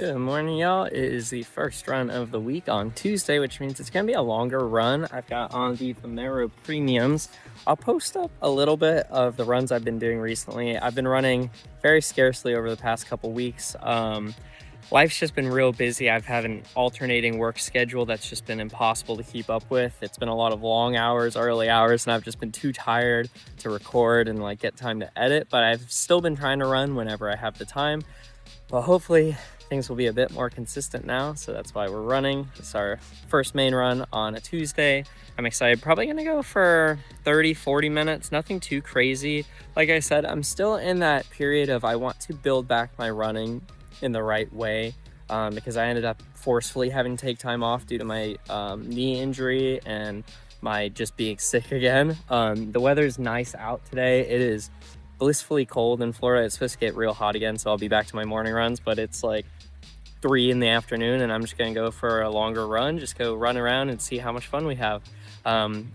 Good morning, y'all. It is the first run of the week on Tuesday, which means it's going to be a longer run. I've got on the Vomero Premiums. I'll post up a little bit of the runs I've been doing recently. I've been running very scarcely over the past couple weeks. Life's just been real busy. I've had an alternating work schedule that's just been impossible to keep up with. It's been a lot of long hours, early hours, and I've just been too tired to record and get time to edit, but I've still been trying to run whenever I have the time. But hopefully things will be a bit more consistent now, so that's why we're running. It's our first main run on a Tuesday. I'm excited. Probably gonna go for 30-40 minutes, nothing too crazy. Like I said, I'm still in that period of I want to build back my running in the right way, because I ended up forcefully having to take time off due to my knee injury and my just being sick again. The weather's nice out today. It is blissfully cold in Florida. It's supposed to get real hot again, so I'll be back to my morning runs, but it's like 3 in the afternoon and I'm just gonna go for a longer run, just go run around and see how much fun we have.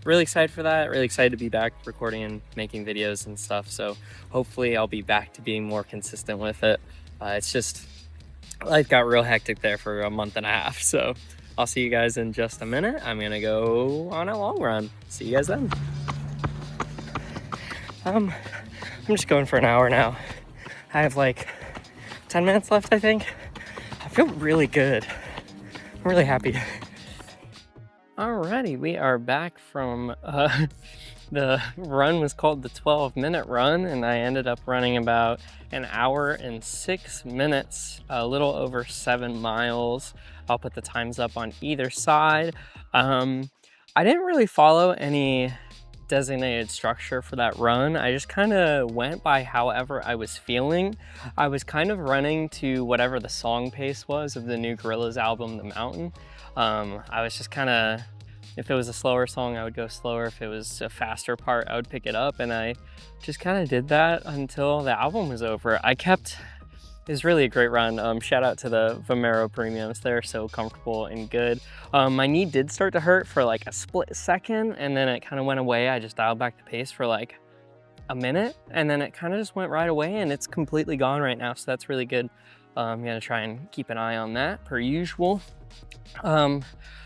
Really excited for that, really excited to be back recording and making videos and stuff, so hopefully I'll be back to being more consistent with it. It's just, life got real hectic there for a month and a half, so I'll see you guys in just a minute. I'm gonna go on a long run. See you guys then. I'm just going for an hour now. I have like 10 minutes left, I think. I feel really good. I'm really happy. Alrighty, we are back from the run was called the 12-minute run, and I ended up running about an hour and 6 minutes, a little over 7 miles. I'll put the times up on either side. I didn't really follow any designated structure for that run. I just kind of went by however I was feeling. I was kind of running to whatever the song pace was of the new Gorillaz album, The Mountain. I was just kind of, if it was a slower song, I would go slower. If it was a faster part, I would pick it up, and I just kind of did that until the album was over. It was really a great run. Shout out to the Vomero Premiums. They're so comfortable and good. My knee did start to hurt for like a split second, and then it kind of went away. I just dialed back the pace for like a minute, and then it kind of just went right away, and it's completely gone right now, so that's really good. I'm gonna try and keep an eye on that per usual.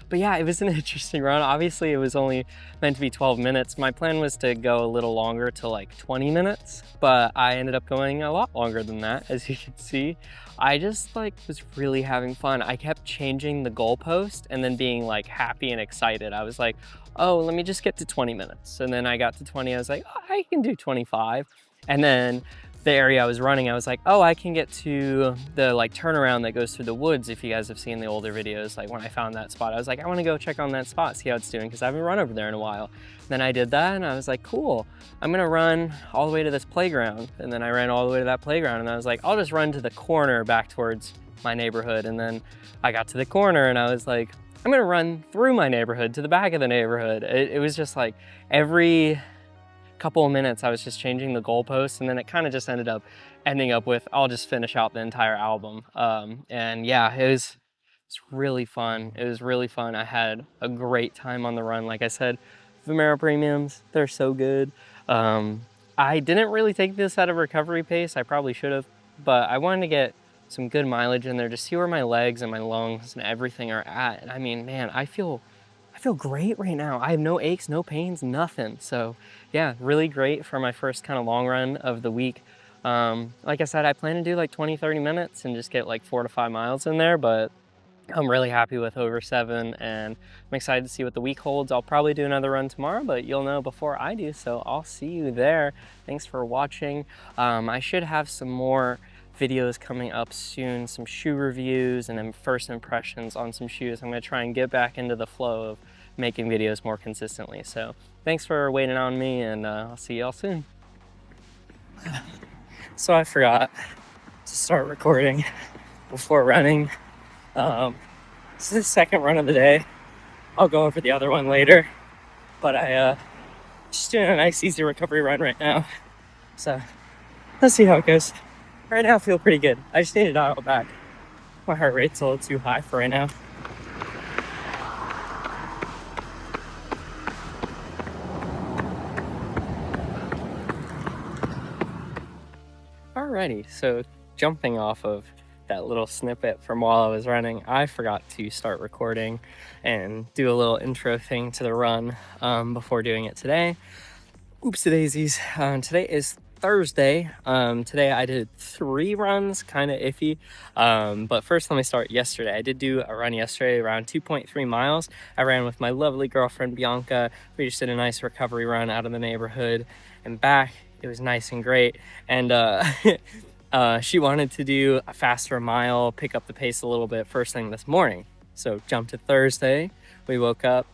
But yeah, it was an interesting run. Obviously, it was only meant to be 12 minutes. My plan was to go a little longer to like 20 minutes, but I ended up going a lot longer than that, as you can see. I just was really having fun. I kept changing the goalpost and then being like happy and excited. I was like, oh, let me just get to 20 minutes. And then I got to 20, I was like, oh, I can do 25. And then the area I was running, I was like, oh, I can get to the turnaround that goes through the woods. If you guys have seen the older videos, when I found that spot, I was like, I want to go check on that spot, see how it's doing, because I haven't run over there in a while. Then I did that and I was like, cool, I'm gonna run all the way to this playground. And then I ran all the way to that playground and I was like, I'll just run to the corner back towards my neighborhood. And then I got to the corner and I was like, I'm gonna run through my neighborhood to the back of the neighborhood. It was just like every couple of minutes I was just changing the goalposts, and then it kind of just ending up with I'll just finish out the entire album. And yeah, it's really fun. It was really fun. I had a great time on the run. Like I said, Vomero Premiums, they're so good. I didn't really take this at a recovery pace. I probably should have, but I wanted to get some good mileage in there to see where my legs and my lungs and everything are at. And I mean, man, I feel great right now. I have no aches, no pains, nothing. So yeah, really great for my first kind of long run of the week. Like I said, I plan to do like 20-30 minutes and just get like 4 to 5 miles in there, but I'm really happy with over 7, and I'm excited to see what the week holds. I'll probably do another run tomorrow, but you'll know before I do, so I'll see you there. Thanks for watching. I should have some more videos coming up soon, some shoe reviews and then first impressions on some shoes. I'm gonna try and get back into the flow of making videos more consistently. So thanks for waiting on me, and I'll see y'all soon. So I forgot to start recording before running. This is the second run of the day. I'll go over the other one later, but I just doing a nice easy recovery run right now. So let's see how it goes. Right now I feel pretty good. I just need to dial it back. My heart rate's a little too high for right now. Alrighty, so jumping off of that little snippet from while I was running, I forgot to start recording and do a little intro thing to the run before doing it today. Oopsie daisies. Today is Thursday. Today I did 3 runs, kind of iffy. But first let me start yesterday. I did do a run yesterday around 2.3 miles. I ran with my lovely girlfriend Bianca. We just did a nice recovery run out of the neighborhood and back. It was nice and great. And she wanted to do a faster mile, pick up the pace a little bit first thing this morning. So jumped to Thursday. We woke up.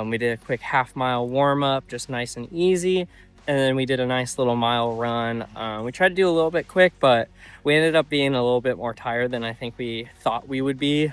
We did a quick half-mile warm-up, just nice and easy, and then we did a nice little mile run. We tried to do a little bit quick, but we ended up being a little bit more tired than I think we thought we would be.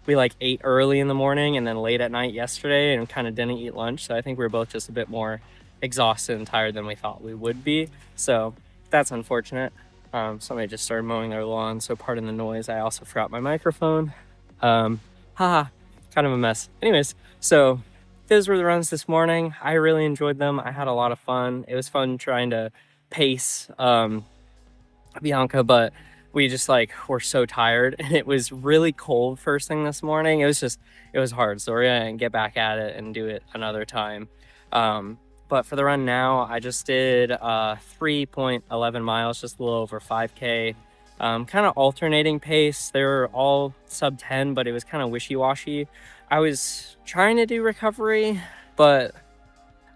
We like ate early in the morning and then late at night yesterday and kind of didn't eat lunch, so I think we were both just a bit more exhausted and tired than we thought we would be, so that's unfortunate. Somebody just started mowing their lawn, so pardon the noise. I also forgot my microphone. Haha. Kind of a mess. Anyways, so those were the runs this morning. I really enjoyed them. I had a lot of fun. It was fun trying to pace Bianca, but we just were so tired, and it was really cold first thing this morning. It was hard, so we're gonna get back at it and do it another time. But for the run now, I just did 3.11 miles, just a little over 5K. Kind of alternating pace. They were all sub 10, but it was kind of wishy-washy. I was trying to do recovery, but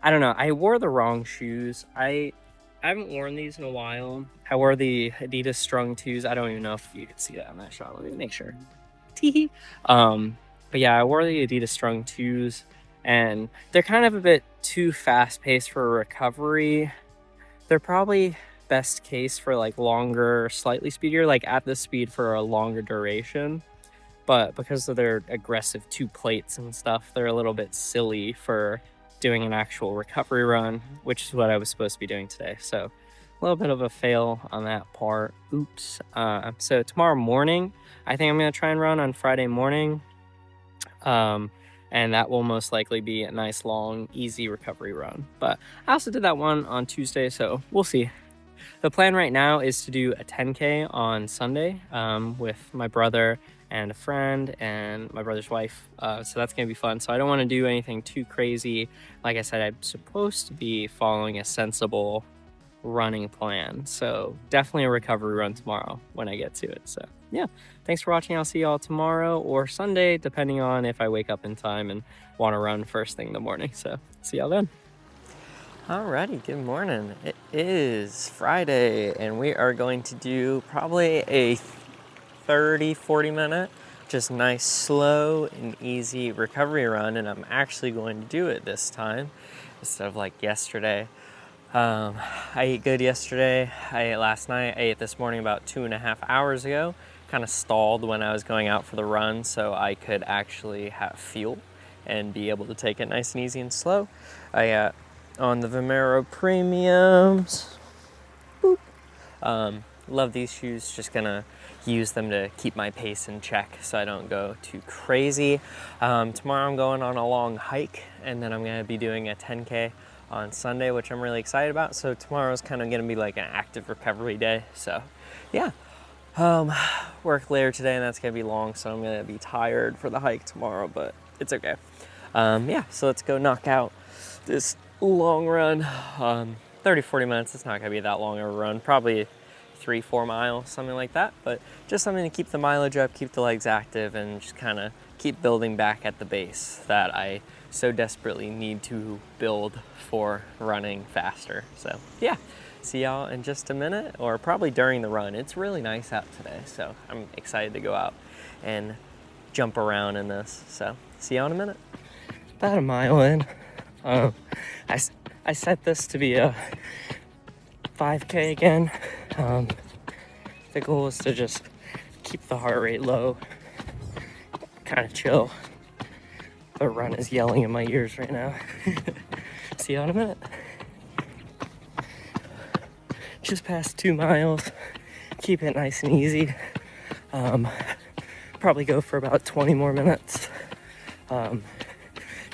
I don't know. I wore the wrong shoes. I haven't worn these in a while. I wore the Adidas Strung 2s. I don't even know if you can see that on that shot. Let me make sure. Teehee. But yeah, I wore the Adidas Strung 2s, and they're kind of a bit too fast-paced for recovery. They're probably best case for longer, slightly speedier, at the speed for a longer duration, but because of their aggressive 2 plates and stuff, they're a little bit silly for doing an actual recovery run, which is what I was supposed to be doing today. So a little bit of a fail on that part. Oops. So tomorrow morning, I think I'm gonna try and run on Friday morning, and that will most likely be a nice long easy recovery run. But I also did that one on Tuesday, so we'll see. The plan right now is to do a 10K on Sunday with my brother and a friend and my brother's wife. So that's going to be fun. So I don't want to do anything too crazy. Like I said, I'm supposed to be following a sensible running plan. So definitely a recovery run tomorrow when I get to it. So yeah, thanks for watching. I'll see y'all tomorrow or Sunday, depending on if I wake up in time and want to run first thing in the morning. So see y'all then. Alrighty, good morning. It is Friday and we are going to do probably a 30-40 minute, just nice, slow and easy recovery run, and I'm actually going to do it this time instead of like yesterday. I ate good yesterday. I ate last night. I ate this morning about 2.5 hours ago. Kind of stalled when I was going out for the run so I could actually have fuel and be able to take it nice and easy and slow. I got on the Vomero Premiums. Boop. Love these shoes. Just gonna use them to keep my pace in check so I don't go too crazy. Tomorrow I'm going on a long hike, and then I'm gonna be doing a 10K on Sunday, which I'm really excited about. So tomorrow's kind of gonna be like an active recovery day. So yeah, work later today, and that's gonna be long, so I'm gonna be tired for the hike tomorrow, but it's okay. Yeah, so let's go knock out this long run. 30-40 minutes. It's not gonna be that long of a run, probably 3-4 miles, something like that, but just something to keep the mileage up, keep the legs active, and just kind of keep building back at the base that I so desperately need to build for running faster. So yeah, see y'all in just a minute, or probably during the run. It's really nice out today, so I'm excited to go out and jump around in this. So see y'all in a minute. About a mile in. I set this to be a 5K again. The goal is to just keep the heart rate low, kind of chill. The run is yelling in my ears right now. See you in a minute. Just past 2 miles. Keep it nice and easy. Probably go for about 20 more minutes.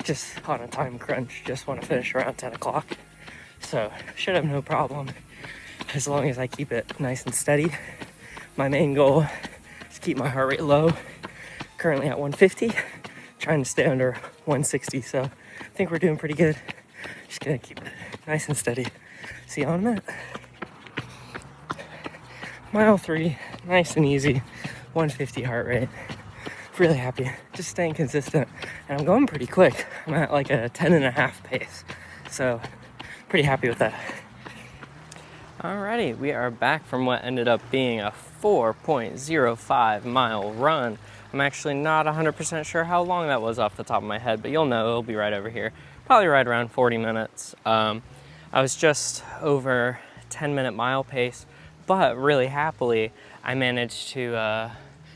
Just on a time crunch. Just want to finish around 10 o'clock. So should have no problem as long as I keep it nice and steady. My main goal keep my heart rate low. Currently at 150, trying to stay under 160. So I think we're doing pretty good. Just gonna keep it nice and steady. See you on a minute. Mile 3, nice and easy, 150 heart rate. Really happy, just staying consistent. And I'm going pretty quick. I'm at like a 10.5 pace. So pretty happy with that. Alrighty, we are back from what ended up being a 4.05 mile run. I'm actually not 100% sure how long that was off the top of my head, but you'll know, it'll be right over here. Probably right around 40 minutes. I was just over 10-minute mile pace, but really happily, I managed to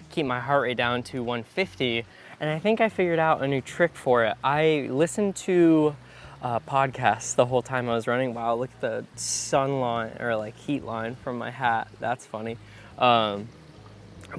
keep my heart rate down to 150, and I think I figured out a new trick for it. I listened to podcasts the whole time I was running. Wow, look at the sun line, or like heat line from my hat. That's funny. But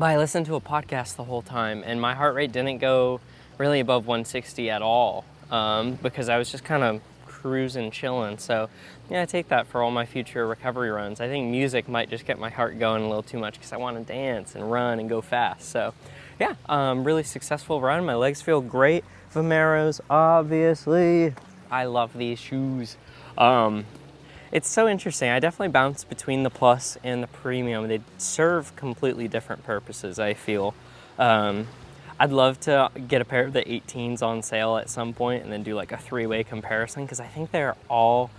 I listened to a podcast the whole time, and my heart rate didn't go really above 160 at all, because I was just kind of cruising, chilling. So yeah, I take that for all my future recovery runs. I think music might just get my heart going a little too much because I want to dance and run and go fast. So yeah, really successful run. My legs feel great. Vomeros, obviously. I love these shoes. It's so interesting. I definitely bounce between the Plus and the Premium. They serve completely different purposes, I feel. I'd love to get a pair of the 18s on sale at some point and then do like a three-way comparison, because I think they're all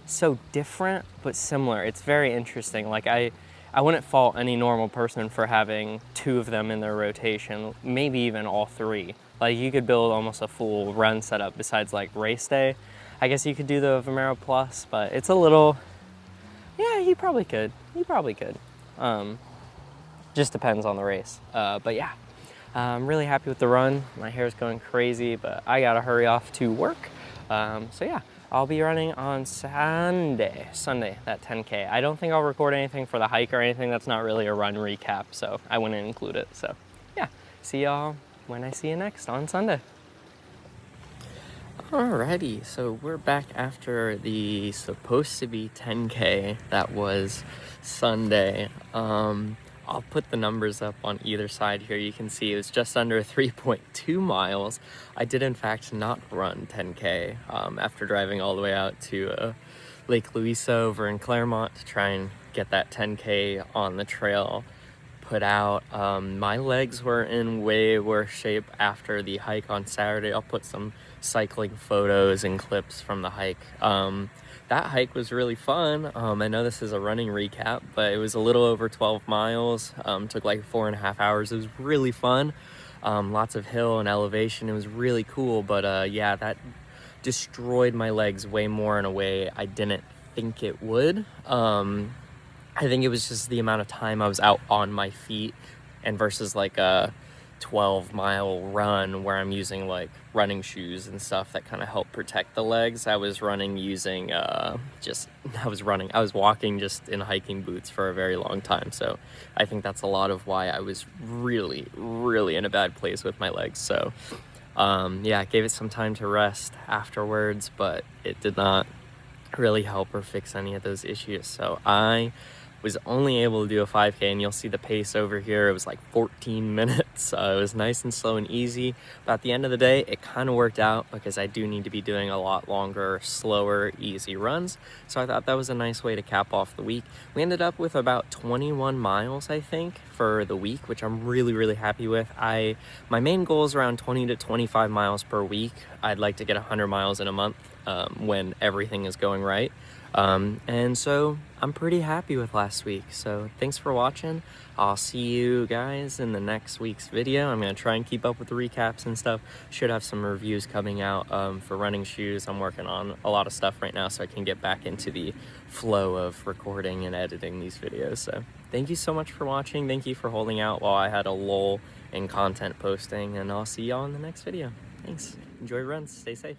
so different but similar. It's very interesting. Like I wouldn't fault any normal person for having two of them in their rotation, maybe even all three. Like you could build almost a full run setup besides like race day. I guess you could do the Vomero Plus, but it's a little, yeah, you probably could. Just depends on the race. But yeah, I'm really happy with the run. My hair's going crazy, but I gotta hurry off to work. So yeah, I'll be running on Sunday, that 10K. I don't think I'll record anything for the hike or anything. That's not really a run recap, so I wouldn't include it. So yeah, see y'all when I see you next on Sunday. Alrighty, so we're back after the supposed to be 10K that was Sunday. I'll put the numbers up on either side here. You can see it was just under 3.2 miles. I did in fact not run 10K after driving all the way out to Lake Louisa over in Claremont to try and get that 10K on the trail put out. My legs were in way worse shape after the hike on Saturday. I'll put some cycling photos and clips from the hike. That hike was really fun. I know this is a running recap, but it was a little over 12 miles. Took like 4.5 hours. It was really fun. Lots of hill and elevation. It was really cool, but yeah, that destroyed my legs way more in a way I didn't think it would. I think it was just the amount of time I was out on my feet, and versus like a 12-mile run where I'm using like running shoes and stuff that kind of help protect the legs. I was running using I was walking just in hiking boots for a very long time. So I think that's a lot of why I was really in a bad place with my legs. So yeah, I gave it some time to rest afterwards, but it did not really help or fix any of those issues. So I was only able to do a 5K, and you'll see the pace over here. It was like 14 minutes. It was nice and slow and easy, but at the end of the day, it kind of worked out because I do need to be doing a lot longer, slower, easy runs. So I thought that was a nice way to cap off the week. We ended up with about 21 miles, I think, for the week, which I'm really happy with. My main goal is around 20 to 25 miles per week. I'd like to get 100 miles in a month when everything is going right. And so I'm pretty happy with last week. So thanks for watching. I'll see you guys in the next week's video. I'm going to try and keep up with the recaps and stuff. Should have some reviews coming out for running shoes. I'm working on a lot of stuff right now so I can get back into the flow of recording and editing these videos. So thank you so much for watching. Thank you for holding out while I had a lull in content posting, and I'll see y'all in the next video. Thanks. Enjoy your runs. Stay safe.